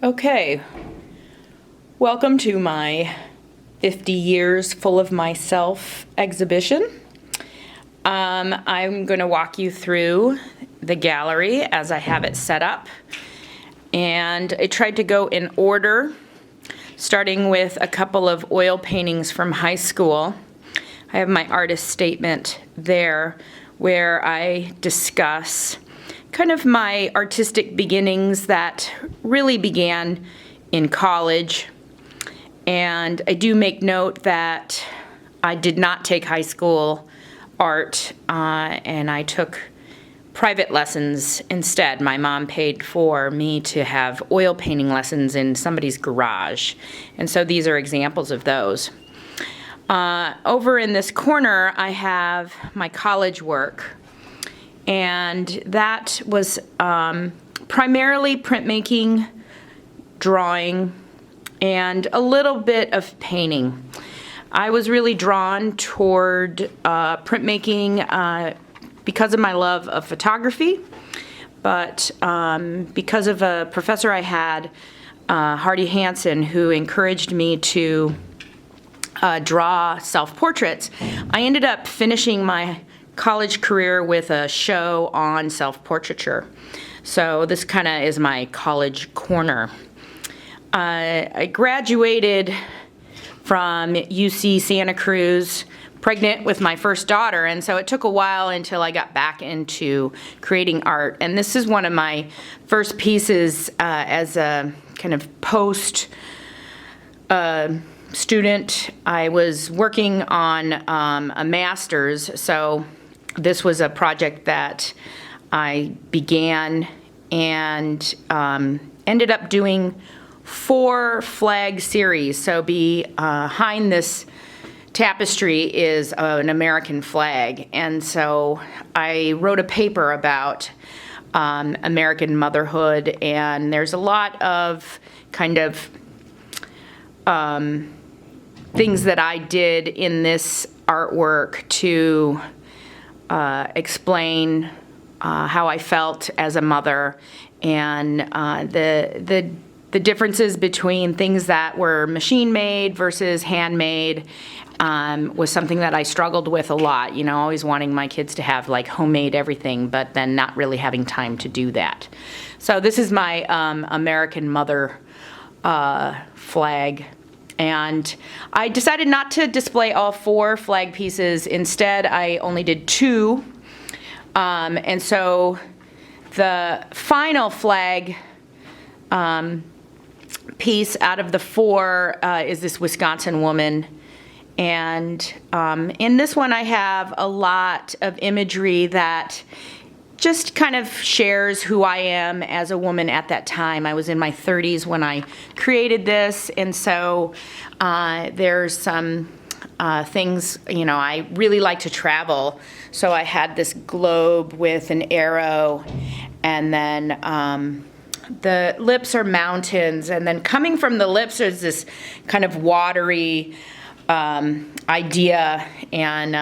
Okay, welcome to my 50 Years Full of Myself exhibition. I'm going to walk you through the gallery as I have it set up. And I tried to go in order, starting with a couple of oil paintings from high school. I have my artist statement there where I discuss kind of my artistic beginnings that really began in college. And I do make note that I did not take high school art, and I took private lessons instead. My mom paid for me to have oil painting lessons in somebody's garage. And so these are examples of those. Over in this corner, I have my college work. And that was primarily printmaking, drawing, and a little bit of painting. I was really drawn toward printmaking because of my love of photography, but because of a professor I had, Hardy Hansen, who encouraged me to draw self-portraits, I ended up finishing my college career with a show on self-portraiture. So this kind of is my college corner. I graduated from UC Santa Cruz pregnant with my first daughter, and so it took a while until I got back into creating art. And this is one of my first pieces as a kind of post student. I was working on a master's, so this was a project that I began and ended up doing 4 flag series. So behind this tapestry is an American flag. And so I wrote a paper about American motherhood, and there's a lot of kind of things that I did in this artwork to explain how I felt as a mother, and the differences between things that were machine-made versus handmade was something that I struggled with a lot. You know, always wanting my kids to have like homemade everything, but then not really having time to do that. So this is my American mother flag. And I decided not to display all 4 flag pieces. Instead, I only did 2. And so the final flag piece out of the 4 is this Wisconsin woman. And in this one, I have a lot of imagery that just kind of shares who I am as a woman at that time. I was in my 30s when I created this, and so there's some things, you know, I really like to travel. So I had this globe with an arrow, and then the lips are mountains, and then coming from the lips is this kind of watery idea, and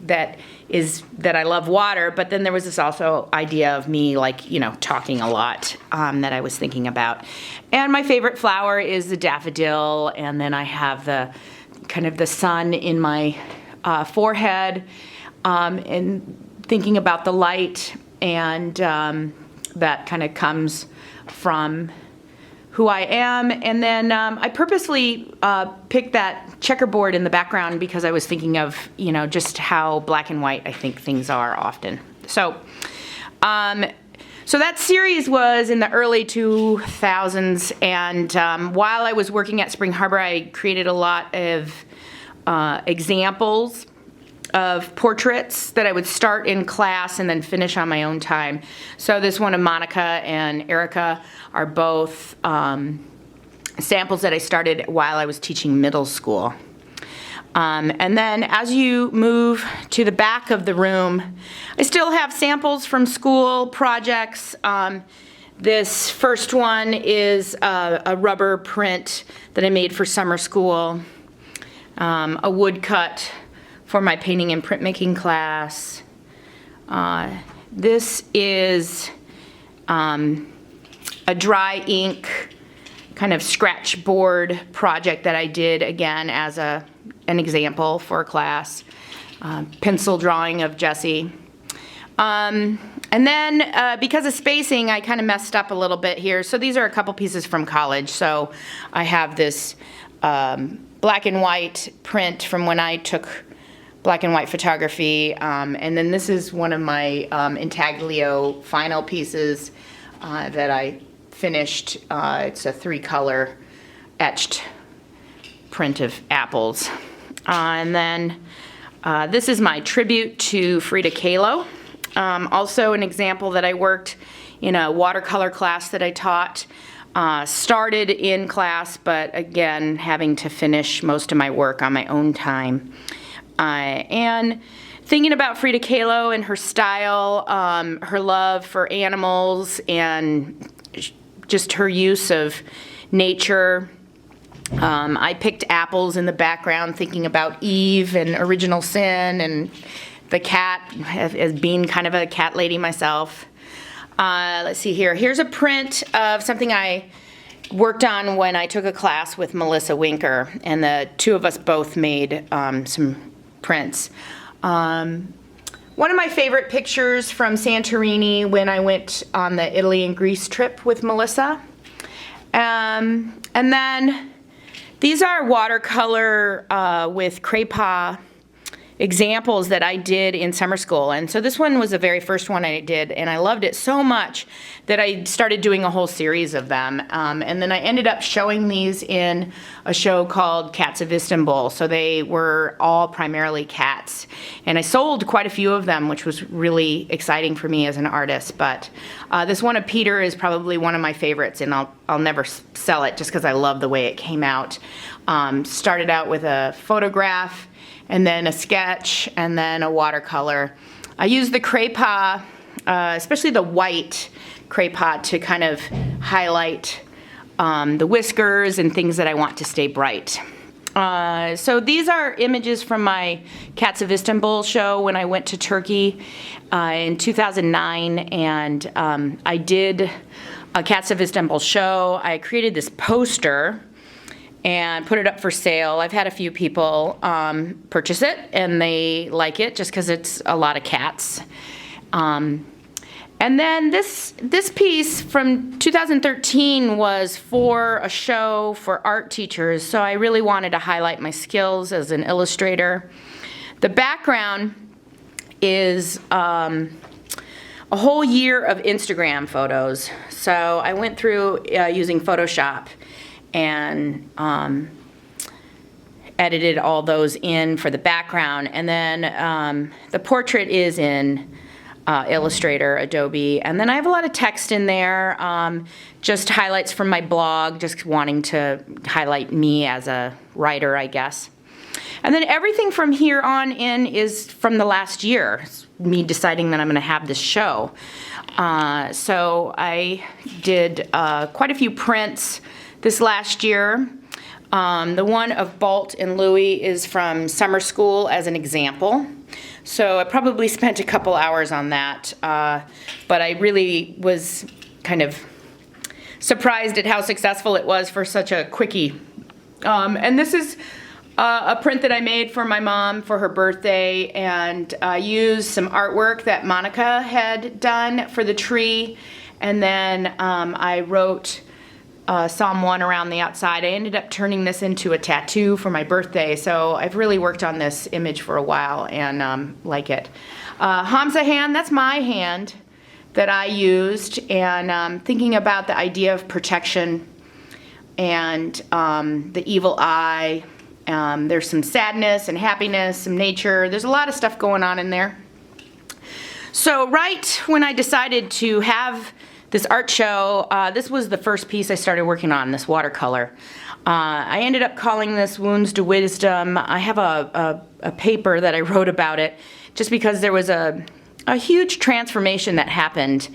that I love water, but then there was this also idea of me, like, you know, talking a lot that I was thinking about. And my favorite flower is the daffodil, and then I have the kind of the sun in my forehead, and thinking about the light, and that kind of comes from who I am. And then I purposely picked that checkerboard in the background because I was thinking of, you know, just how black and white I think things are often. So that series was in the early 2000s, and while I was working at Spring Harbor, I created a lot of examples of portraits that I would start in class and then finish on my own time. So this one of Monica and Erica are both samples that I started while I was teaching middle school. And then as you move to the back of the room, I still have samples from school projects. This first one is a rubber print that I made for summer school, a woodcut for my painting and printmaking class. This is a dry ink kind of scratch board project that I did, again, as an example for a class. Pencil drawing of Jessie. And then because of spacing, I kind of messed up a little bit here. So these are a couple pieces from college. So I have this black and white print from when I took black and white photography. And then this is one of my intaglio final pieces that I finished. It's a 3-color etched print of apples. And then this is my tribute to Frida Kahlo. Also an example that I worked in a watercolor class that I taught. Started in class, but again, having to finish most of my work on my own time. And thinking about Frida Kahlo and her style, her love for animals, and just her use of nature. I picked apples in the background, thinking about Eve and original sin, and the cat, as being kind of a cat lady myself. Let's see here. Here's a print of something I worked on when I took a class with Melissa Winker, and the two of us both made some prints. One of my favorite pictures from Santorini when I went on the Italy and Greece trip with Melissa. And then these are watercolor with craypa examples that I did in summer school. And so this one was the very first one I did, and I loved it so much that I started doing a whole series of them. And then I ended up showing these in a show called Cats of Istanbul. So they were all primarily cats. And I sold quite a few of them, which was really exciting for me as an artist. But this one of Peter is probably one of my favorites, and I'll never sell it just because I love the way it came out. Started out with a photograph, and then a sketch, and then a watercolor. I used the craypa, especially the white craypa, to kind of highlight the whiskers and things that I want to stay bright. So these are images from my Cats of Istanbul show when I went to Turkey in 2009, and I did a Cats of Istanbul show. I created this poster and put it up for sale. I've had a few people purchase it, and they like it just because it's a lot of cats. And then this piece from 2013 was for a show for art teachers, so I really wanted to highlight my skills as an illustrator. The background is a whole year of Instagram photos. So I went through using Photoshop and edited all those in for the background. And then the portrait is in Illustrator, Adobe. And then I have a lot of text in there, just highlights from my blog, just wanting to highlight me as a writer, I guess. And then everything from here on in is from the last year, it's me deciding that I'm going to have this show. So I did quite a few prints this last year. The one of Balt and Louie is from summer school as an example. So I probably spent a couple hours on that, but I really was kind of surprised at how successful it was for such a quickie. And this is a print that I made for my mom for her birthday, and I used some artwork that Monica had done for the tree, and then I wrote Psalm 1 around the outside. I ended up turning this into a tattoo for my birthday, so I've really worked on this image for a while and like it. Hamza hand, that's my hand that I used, and thinking about the idea of protection and the evil eye. There's some sadness and happiness, some nature. There's a lot of stuff going on in there. So right when I decided to have this art show, this was the first piece I started working on, this watercolor. I ended up calling this Wounds to Wisdom. I have a paper that I wrote about it just because there was a huge transformation that happened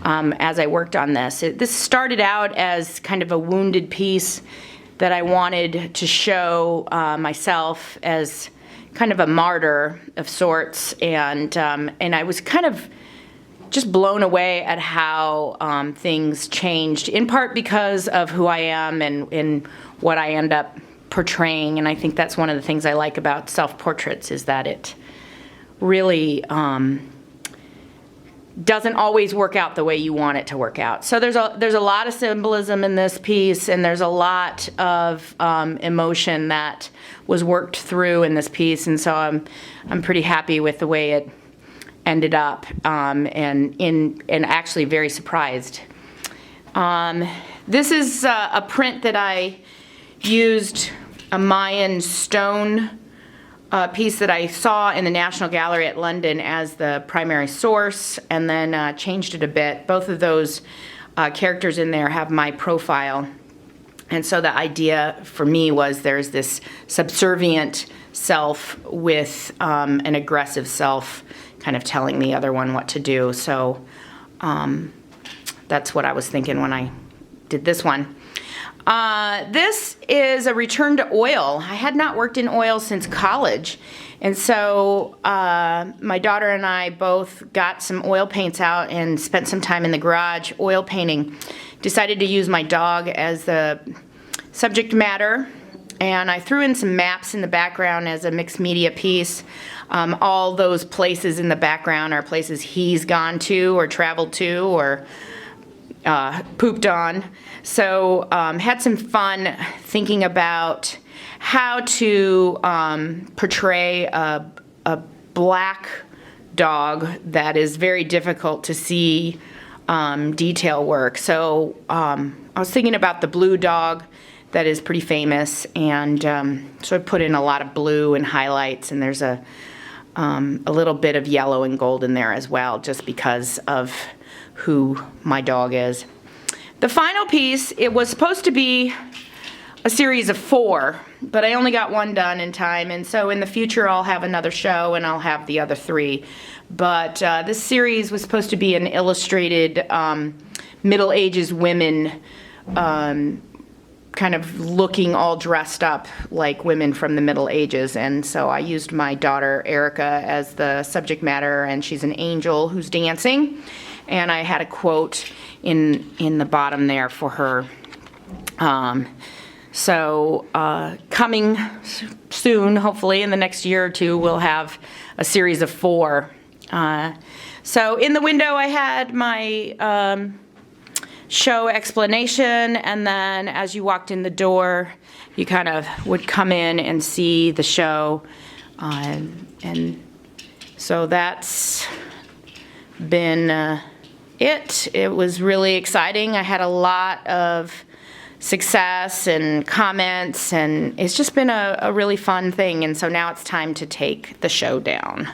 as I worked on this. This started out as kind of a wounded piece that I wanted to show myself as kind of a martyr of sorts, and I was kind of just blown away at how things changed, in part because of who I am and what I end up portraying. And I think that's one of the things I like about self-portraits, is that it really doesn't always work out the way you want it to work out. So there's a lot of symbolism in this piece, and there's a lot of emotion that was worked through in this piece, and so I'm pretty happy with the way it ended up, and actually very surprised. This is a print that I used, a Mayan stone piece that I saw in the National Gallery at London as the primary source, and then changed it a bit. Both of those characters in there have my profile. And so the idea for me was there's this subservient self with an aggressive self kind of telling the other one what to do. So that's what I was thinking when I did this one. This is a return to oil. I had not worked in oil since college. And so my daughter and I both got some oil paints out and spent some time in the garage oil painting. Decided to use my dog as the subject matter. And I threw in some maps in the background as a mixed media piece. All those places in the background are places he's gone to or traveled to or pooped on. So had some fun thinking about how to portray a black dog that is very difficult to see detail work. So I was thinking about the blue dog that is pretty famous, and so I put in a lot of blue and highlights, and there's a little bit of yellow and gold in there as well, just because of who my dog is. The final piece, it was supposed to be a series of 4, but I only got 1 done in time, and so in the future I'll have another show and I'll have the other 3. But this series was supposed to be an illustrated Middle Ages women kind of looking all dressed up like women from the Middle Ages, and so I used my daughter Erica as the subject matter, and she's an angel who's dancing, and I had a quote in the bottom there for her. So coming soon, hopefully in the next year or 2, we'll have a series of 4. So in the window I had my show explanation, and then as you walked in the door you kind of would come in and see the show, and so that's been it was really exciting. I had a lot of success and comments, and it's just been a really fun thing, and so now it's time to take the show down.